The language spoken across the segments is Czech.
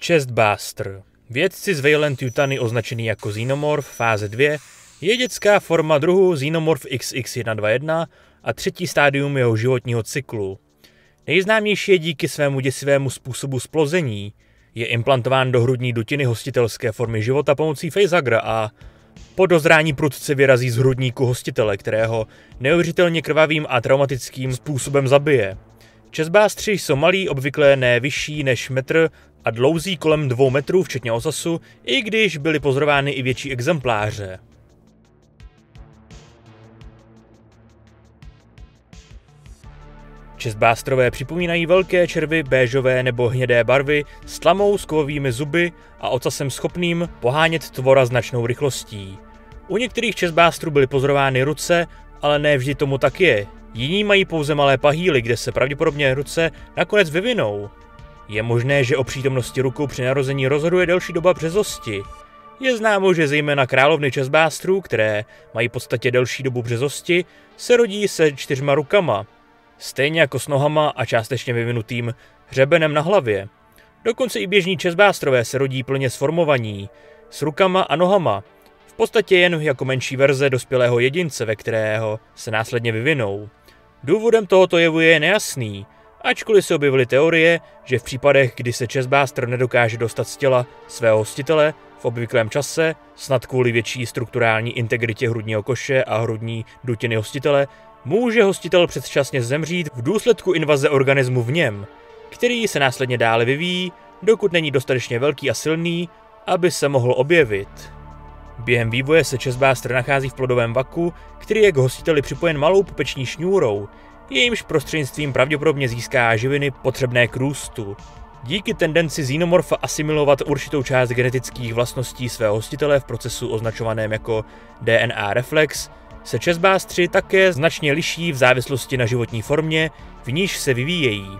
Chestbuster. Vědci z Weyland-Yutany označený jako Xenomorph fáze 2 je dětská forma druhu Xenomorph XX121 a třetí stádium jeho životního cyklu. Nejznámější je díky svému děsivému způsobu splození. Je implantován do hrudní dutiny hostitelské formy života pomocí facehuggera a po dozrání prudce vyrazí z hrudníku hostitele, kterého neuvěřitelně krvavým a traumatickým způsobem zabije. Chestbustři jsou malí, obvykle ne vyšší než metr a dlouzí kolem 2 metrů včetně osasu, i když byly pozorovány i větší exempláře. Chestbusterové připomínají velké červy béžové nebo hnědé barvy s tlamou s kovovými zuby a ocasem schopným pohánět tvora značnou rychlostí. U některých chestbusterů byly pozorovány ruce, ale ne vždy tomu tak je. Jiní mají pouze malé pahýly, kde se pravděpodobně ruce nakonec vyvinou. Je možné, že o přítomnosti rukou při narození rozhoduje delší doba březosti. Je známo, že zejména královny chestbusterů, které mají v podstatě delší dobu březosti, se rodí se 4 rukama. Stejně jako s nohama a částečně vyvinutým hřebenem na hlavě. Dokonce i běžní chestbusterové se rodí plně sformovaní, s rukama a nohama, v podstatě jen jako menší verze dospělého jedince, ve kterého se následně vyvinou. Důvodem tohoto jevu je nejasný, ačkoliv se objevily teorie, že v případech, kdy se chestbuster nedokáže dostat z těla svého hostitele v obvyklém čase, snad kvůli větší strukturální integritě hrudního koše a hrudní dutiny hostitele, může hostitel předčasně zemřít v důsledku invaze organismu v něm, který se následně dále vyvíjí, dokud není dostatečně velký a silný, aby se mohl objevit. Během vývoje se chestbuster nachází v plodovém vaku, který je k hostiteli připojen malou pupeční šňůrou, jejímž prostřednictvím pravděpodobně získá živiny potřebné k růstu. Díky tendenci xenomorfa asimilovat určitou část genetických vlastností svého hostitele v procesu označovaném jako DNA reflex, se chestbustři také značně liší v závislosti na životní formě, v níž se vyvíjejí.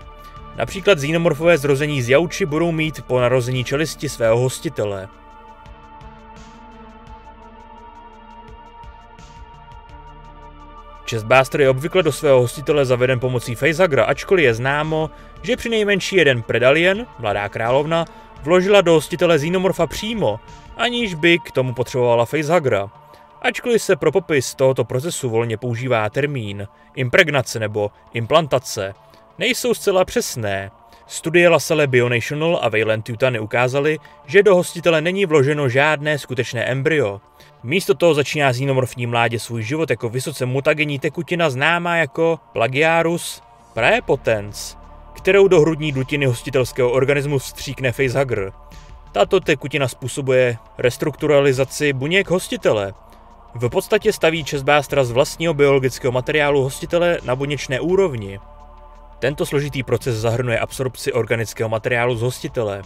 Například xenomorfové zrození z jauči budou mít po narození čelisti svého hostitele. Chestbuster je obvykle do svého hostitele zaveden pomocí facehuggera, ačkoliv je známo, že přinejmenší jeden predalien, mladá královna, vložila do hostitele xenomorfa přímo, aniž by k tomu potřebovala facehuggera. Ačkoliv se pro popis tohoto procesu volně používá termín impregnace nebo implantace, nejsou zcela přesné. Studie LaSalle Bionational a Weyland-Yutany ukázaly, že do hostitele není vloženo žádné skutečné embryo. Místo toho začíná xenomorfní mládě svůj život jako vysoce mutagenní tekutina známá jako Plagiarius praepotens, kterou do hrudní dutiny hostitelského organismu vstříkne facehugger. Tato tekutina způsobuje restrukturalizaci buněk hostitele. V podstatě staví chestbustera z vlastního biologického materiálu hostitele na buněčné úrovni. Tento složitý proces zahrnuje absorpci organického materiálu z hostitele,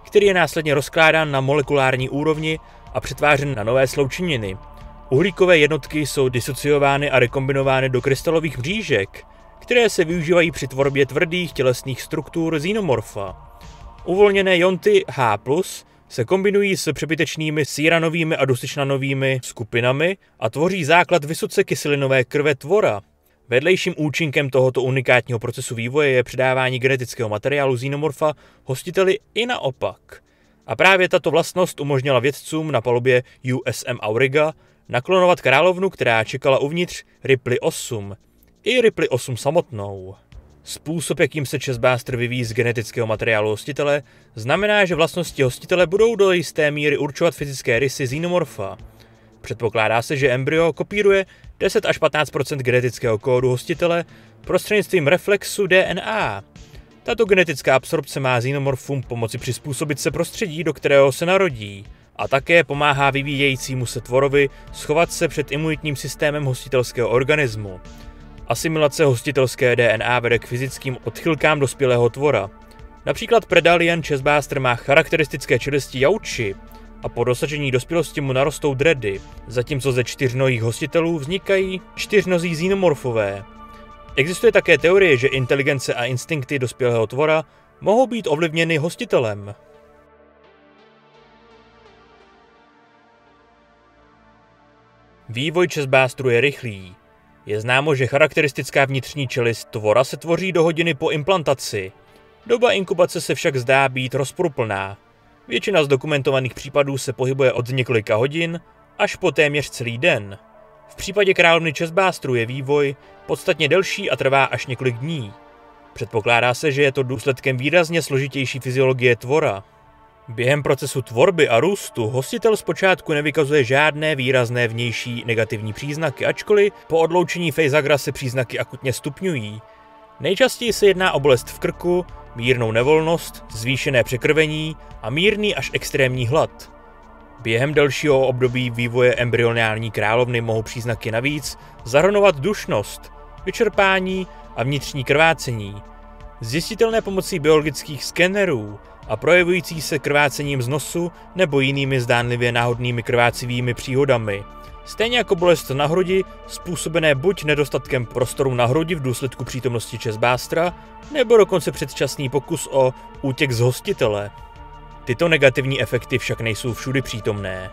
který je následně rozkládán na molekulární úrovni a přetvářen na nové sloučeniny. Uhlíkové jednotky jsou disociovány a rekombinovány do krystalových mřížek, které se využívají při tvorbě tvrdých tělesných struktur xenomorfa. Uvolněné ionty H+, se kombinují s přebytečnými síranovými a dusičnanovými skupinami a tvoří základ vysoce kyselinové krve tvora. Vedlejším účinkem tohoto unikátního procesu vývoje je předávání genetického materiálu xenomorfa hostiteli i naopak. A právě tato vlastnost umožnila vědcům na palubě USM Auriga naklonovat královnu, která čekala uvnitř Ripley 8, i Ripley 8 samotnou. Způsob, jakým se chestbuster vyvíjí z genetického materiálu hostitele, znamená, že vlastnosti hostitele budou do jisté míry určovat fyzické rysy xenomorfa. Předpokládá se, že embryo kopíruje 10 až 15 % genetického kódu hostitele prostřednictvím reflexu DNA. Tato genetická absorpce má xenomorfům pomoci přizpůsobit se prostředí, do kterého se narodí, a také pomáhá vyvíjejícímu se tvorovi schovat se před imunitním systémem hostitelského organismu. Asimilace hostitelské DNA vede k fyzickým odchylkám dospělého tvora. Například predalien chestbuster má charakteristické čelisti jauči a po dosažení dospělosti mu narostou dredy, zatímco ze 4nohých hostitelů vznikají 4nozí xenomorfové. Existuje také teorie, že inteligence a instinkty dospělého tvora mohou být ovlivněny hostitelem. Vývoj chestbusteru je rychlý. Je známo, že charakteristická vnitřní čelist tvora se tvoří do hodiny po implantaci. Doba inkubace se však zdá být rozporuplná. Většina z dokumentovaných případů se pohybuje od několika hodin až po téměř celý den. V případě královny chestbursterů je vývoj podstatně delší a trvá až několik dní. Předpokládá se, že je to důsledkem výrazně složitější fyziologie tvora. Během procesu tvorby a růstu hostitel zpočátku nevykazuje žádné výrazné vnější negativní příznaky, ačkoliv po odloučení faceagra se příznaky akutně stupňují. Nejčastěji se jedná o bolest v krku, mírnou nevolnost, zvýšené překrvení a mírný až extrémní hlad. Během delšího období vývoje embryonální královny mohou příznaky navíc zahrnovat dušnost, vyčerpání a vnitřní krvácení. Zjistitelné pomocí biologických skenerů a projevující se krvácením z nosu nebo jinými zdánlivě náhodnými krvácivými příhodami. Stejně jako bolest na hrudi, způsobené buď nedostatkem prostoru na hrudi v důsledku přítomnosti chestburstera, nebo dokonce předčasný pokus o útěk z hostitele. Tyto negativní efekty však nejsou všudy přítomné.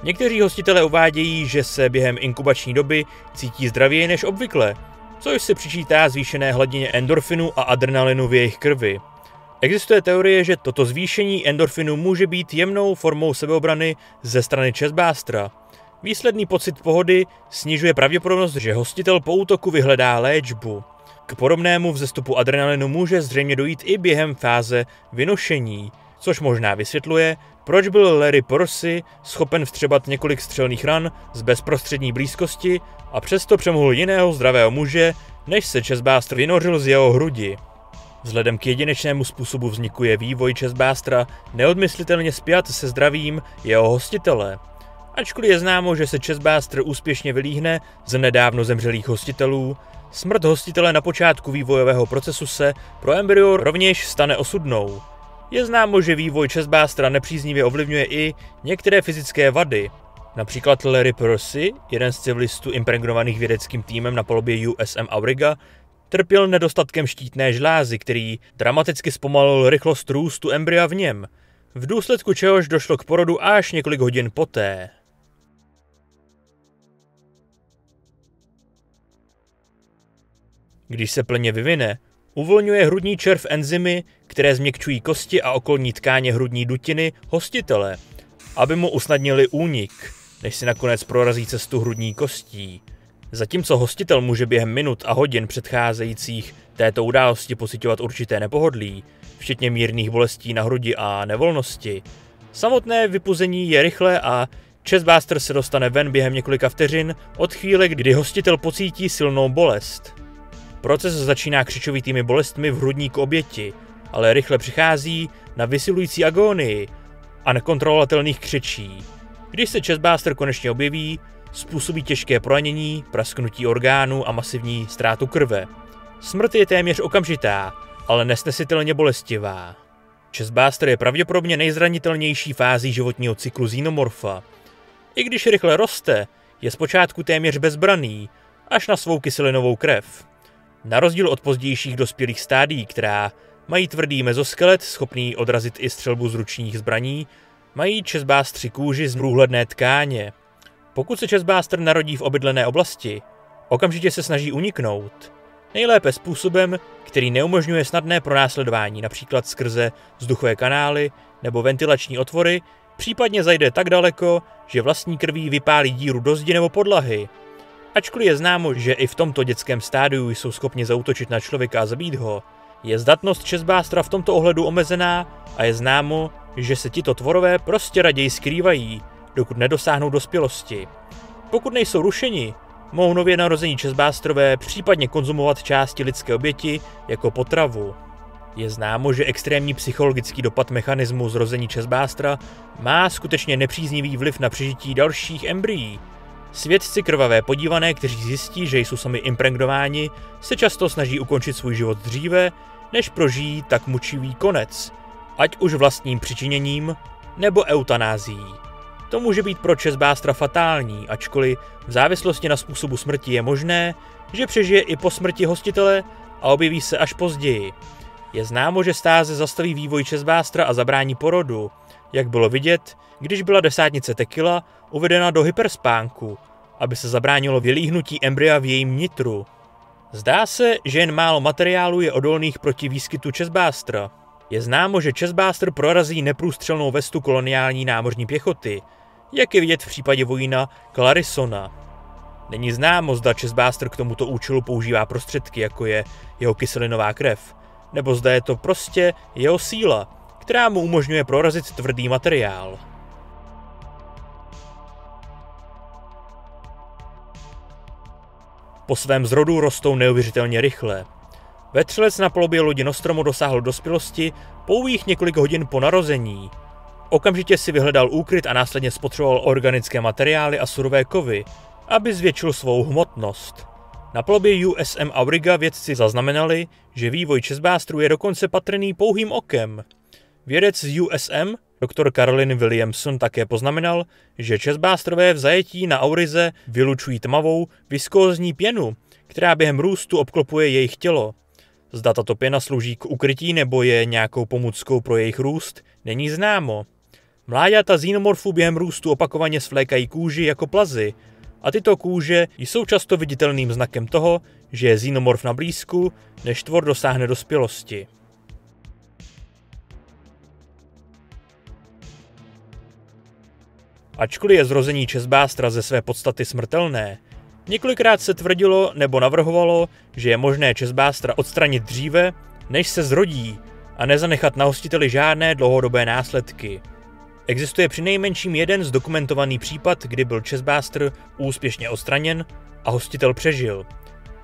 Někteří hostitelé uvádějí, že se během inkubační doby cítí zdravěji než obvykle, což se přičítá zvýšené hladině endorfinu a adrenalinu v jejich krvi. Existuje teorie, že toto zvýšení endorfinu může být jemnou formou sebeobrany ze strany chestburstera. Výsledný pocit pohody snižuje pravděpodobnost, že hostitel po útoku vyhledá léčbu. K podobnému vzestupu adrenalinu může zřejmě dojít i během fáze vynošení, což možná vysvětluje, proč byl Larry Percy schopen vstřebat několik střelných ran z bezprostřední blízkosti a přesto přemohl jiného zdravého muže, než se chestburster vynořil z jeho hrudi. Vzhledem k jedinečnému způsobu vzniku je vývoj chestburstera neodmyslitelně spjat se zdravím jeho hostitele. Ačkoliv je známo, že se chestburster úspěšně vylíhne z nedávno zemřelých hostitelů, smrt hostitele na počátku vývojového procesu se pro embryo rovněž stane osudnou. Je známo, že vývoj chestburstera nepříznivě ovlivňuje i některé fyzické vady. Například Larry Percy, jeden z civilistů impregnovaných vědeckým týmem na palubě USM Auriga, trpěl nedostatkem štítné žlázy, který dramaticky zpomalil rychlost růstu embrya v něm, v důsledku čehož došlo k porodu až několik hodin poté. Když se plně vyvine, uvolňuje hrudní červ enzymy, které změkčují kosti a okolní tkáně hrudní dutiny hostitele, aby mu usnadnili únik, než si nakonec prorazí cestu hrudní kostí. Zatímco hostitel může během minut a hodin předcházejících této události pociťovat určité nepohodlí, včetně mírných bolestí na hrudi a nevolnosti, samotné vypuzení je rychlé a chestburster se dostane ven během několika vteřin od chvíle, kdy hostitel pocítí silnou bolest. Proces začíná křičovitými bolestmi v hrudníku oběti, ale rychle přichází na vysilující agónii a nekontrolovatelných křečí. Když se chestburster konečně objeví, způsobí těžké poranění, prasknutí orgánů a masivní ztrátu krve. Smrt je téměř okamžitá, ale nesnesitelně bolestivá. Chestburster je pravděpodobně nejzranitelnější fází životního cyklu xenomorfa. I když rychle roste, je zpočátku téměř bezbranný, až na svou kyselinovou krev. Na rozdíl od pozdějších dospělých stádií, která mají tvrdý mezoskelet, schopný odrazit i střelbu z ručních zbraní, mají chestbursteri kůži z průhledné tkáně. Pokud se chestburster narodí v obydlené oblasti, okamžitě se snaží uniknout. Nejlépe způsobem, který neumožňuje snadné pronásledování, například skrze vzduchové kanály nebo ventilační otvory, případně zajde tak daleko, že vlastní krví vypálí díru do zdi nebo podlahy. Ačkoliv je známo, že i v tomto dětském stádiu jsou schopni zaútočit na člověka a zabít ho, je zdatnost chestburstera v tomto ohledu omezená a je známo, že se tito tvorové prostě raději skrývají, dokud nedosáhnou dospělosti. Pokud nejsou rušeni, mohou nově narození chestbursterové případně konzumovat části lidské oběti jako potravu. Je známo, že extrémní psychologický dopad mechanismu zrození chestburstera má skutečně nepříznivý vliv na přežití dalších embryí. Svědci krvavé podívané, kteří zjistí, že jsou sami impregnováni, se často snaží ukončit svůj život dříve, než prožijí tak mučivý konec, ať už vlastním přičiněním nebo eutanází. To může být pro chestburstera fatální, ačkoliv v závislosti na způsobu smrti je možné, že přežije i po smrti hostitele a objeví se až později. Je známo, že stáze zastaví vývoj chestburstera a zabrání porodu, jak bylo vidět, když byla desátnice Tequila uvedena do hyperspánku, aby se zabránilo vylíhnutí embrya v jejím nitru. Zdá se, že jen málo materiálu je odolných proti výskytu chestburstera. Je známo, že Chestbuster prorazí neprůstřelnou vestu koloniální námořní pěchoty, jak je vidět v případě vojína Clarissona. Není známo, zda Chestbuster k tomuto účelu používá prostředky, jako je jeho kyselinová krev, nebo zda je to prostě jeho síla, která mu umožňuje prorazit tvrdý materiál. Po svém zrodu rostou neuvěřitelně rychle. Vetřelec na palubě lodi Nostromo dosáhl dospělosti pouhých několik hodin po narození. Okamžitě si vyhledal úkryt a následně spotřeboval organické materiály a surové kovy, aby zvětšil svou hmotnost. Na palubě USM Auriga vědci zaznamenali, že vývoj Chestbusteru je dokonce patrný pouhým okem. Vědec z USM, dr. Carolyn Williamson, také poznamenal, že Chestbusterové v zajetí na Aurize vylučují tmavou, viskózní pěnu, která během růstu obklopuje jejich tělo. Zda tato pěna slouží k ukrytí nebo je nějakou pomůckou pro jejich růst, není známo. Mláďata xenomorfů během růstu opakovaně svlékají kůži jako plazy, a tyto kůže jsou často viditelným znakem toho, že je xenomorf na blízku, než tvor dosáhne dospělosti. Ačkoliv je zrození Chestbustera ze své podstaty smrtelné, několikrát se tvrdilo nebo navrhovalo, že je možné Chestbustera odstranit dříve, než se zrodí, a nezanechat na hostiteli žádné dlouhodobé následky. Existuje přinejmenším jeden zdokumentovaný případ, kdy byl Chestbuster úspěšně odstraněn a hostitel přežil.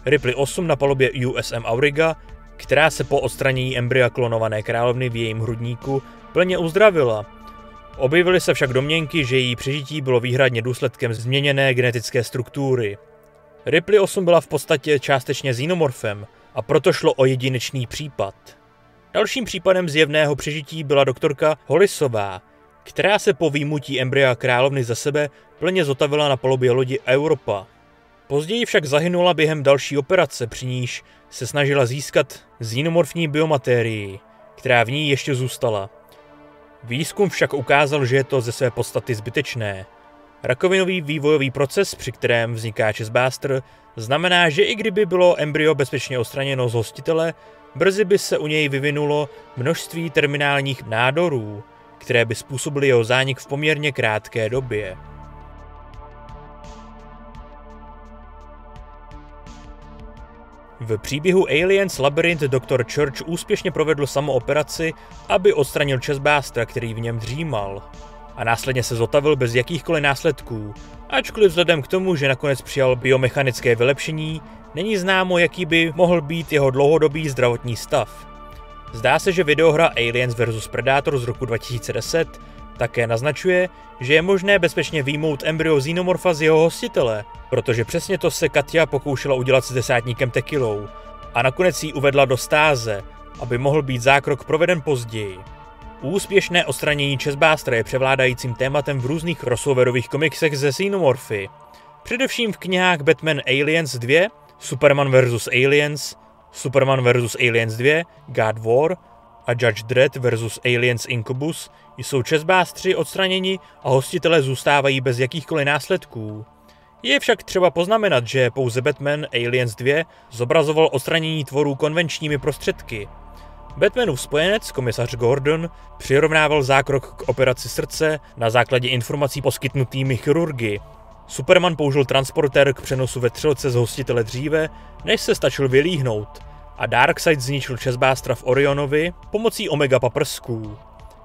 Ripley 8 na palubě USM Auriga, která se po odstranění embrya klonované královny v jejím hrudníku plně uzdravila. Objevily se však domněnky, že její přežití bylo výhradně důsledkem změněné genetické struktury. Ripley 8 byla v podstatě částečně xenomorfem a proto šlo o jedinečný případ. Dalším případem zjevného přežití byla doktorka Hollisová, která se po výjimutí embrya královny ze sebe plně zotavila na palubě lodi Europa. Později však zahynula během další operace, při níž se snažila získat xenomorfní biomatérii, která v ní ještě zůstala. Výzkum však ukázal, že je to ze své podstaty zbytečné. Rakovinový vývojový proces, při kterém vzniká Chestbuster, znamená, že i kdyby bylo embryo bezpečně odstraněno z hostitele, brzy by se u něj vyvinulo množství terminálních nádorů, které by způsobily jeho zánik v poměrně krátké době. V příběhu Aliens Labyrinth Dr. Church úspěšně provedl samooperaci, aby odstranil Chestbustera, který v něm dřímal, a následně se zotavil bez jakýchkoliv následků, ačkoliv vzhledem k tomu, že nakonec přijal biomechanické vylepšení, není známo, jaký by mohl být jeho dlouhodobý zdravotní stav. Zdá se, že videohra Aliens vs Predator z roku 2010 také naznačuje, že je možné bezpečně vyjmout embryo xenomorfa z jeho hostitele, protože přesně to se Katja pokoušela udělat s desátníkem Tekilou a nakonec ji uvedla do stáze, aby mohl být zákrok proveden později. Úspěšné odstranění Chestbustera je převládajícím tématem v různých crossoverových komiksech ze xenomorfy, především v knihách Batman Aliens 2, Superman vs Aliens, Superman vs Aliens 2, God War a Judge Dredd vs Aliens Incubus jsou Chestbusteri odstraněni a hostitelé zůstávají bez jakýchkoliv následků. Je však třeba poznamenat, že pouze Batman Aliens 2 zobrazoval odstranění tvorů konvenčními prostředky. Batmanův spojenec, komisař Gordon, přirovnával zákrok k operaci srdce na základě informací poskytnutými chirurgy. Superman použil transportér k přenosu vetřelce z hostitele dříve, než se stačil vylíhnout, a Darkseid zničil Chestbustera v Orionovi pomocí Omega paprsků.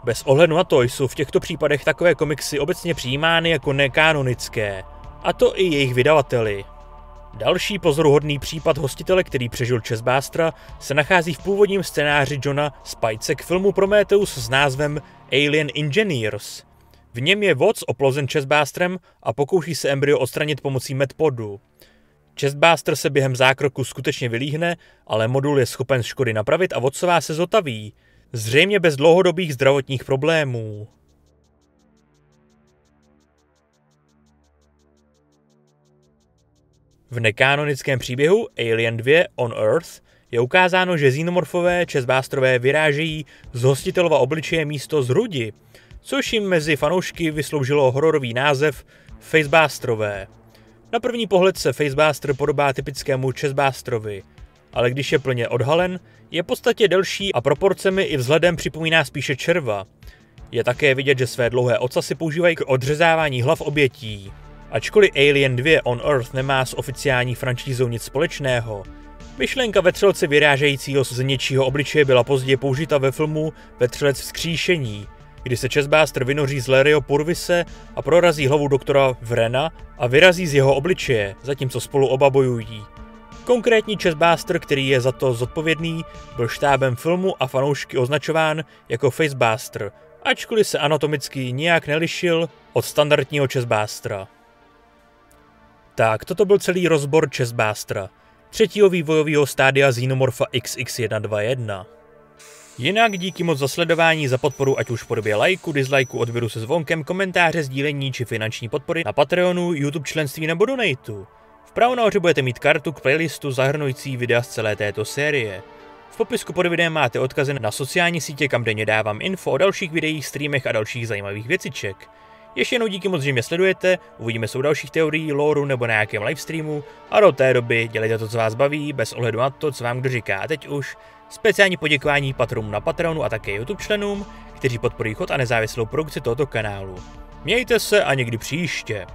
Bez ohledu na to jsou v těchto případech takové komiksy obecně přijímány jako nekanonické, a to i jejich vydavateli. Další pozoruhodný případ hostitele, který přežil Chestbustera, se nachází v původním scénáři Johna Spicea k filmu Prometheus s názvem Alien Engineers. V něm je Watts oplozen Chestbusterem a pokouší se embryo odstranit pomocí medpodu. Chestbuster se během zákroku skutečně vylíhne, ale modul je schopen škody napravit a Wattsová se zotaví, zřejmě bez dlouhodobých zdravotních problémů. V nekanonickém příběhu Alien 2 On Earth je ukázáno, že xenomorfové Chestbusterové vyrážejí z hostitelova obličeje místo z hrudi, což jim mezi fanoušky vysloužilo hororový název Facebusterové. Na první pohled se Facebuster podobá typickému Chestbusterovi. ale když je plně odhalen, je v podstatě delší a proporcemi i vzhledem připomíná spíše červa. Je také vidět, že své dlouhé ocasy používají k odřezávání hlav obětí. Ačkoliv Alien 2 On Earth nemá s oficiální franšízou nic společného, myšlenka vetřelce vyrážejícího z něčího obličeje byla později použita ve filmu Vetřelec vzkříšení, kdy se Chessbuster vynoří z Larryho Purvise a prorazí hlavu doktora Vrena a vyrazí z jeho obličeje, zatímco spolu oba bojují. Konkrétní Chessbuster, který je za to zodpovědný, byl štábem filmu a fanoušky označován jako Facebuster, ačkoliv se anatomicky nijak nelišil od standardního Chessbustera. Tak, toto byl celý rozbor Chessbustera, třetího vývojového stádia Xenomorpha XX121. Jinak díky moc za sledování, za podporu ať už v podobě lajku, dislajku, odběru se zvonkem, komentáře, sdílení či finanční podpory na Patreonu, YouTube členství nebo donatu. Vpravo nahoře budete mít kartu k playlistu zahrnující videa z celé této série. V popisku pod videem máte odkazy na sociální sítě, kam denně dávám info o dalších videích, streamech a dalších zajímavých věciček. Ještě jednou díky moc, že mě sledujete, uvidíme se u dalších teorií, lorů nebo na nějakém livestreamu a do té doby dělejte to, co vás baví, bez ohledu na to, co vám kdo říká. A teď už speciální poděkování patronům na Patreonu a také YouTube členům, kteří podporují chod a nezávislou produkci tohoto kanálu. Mějte se a někdy příště.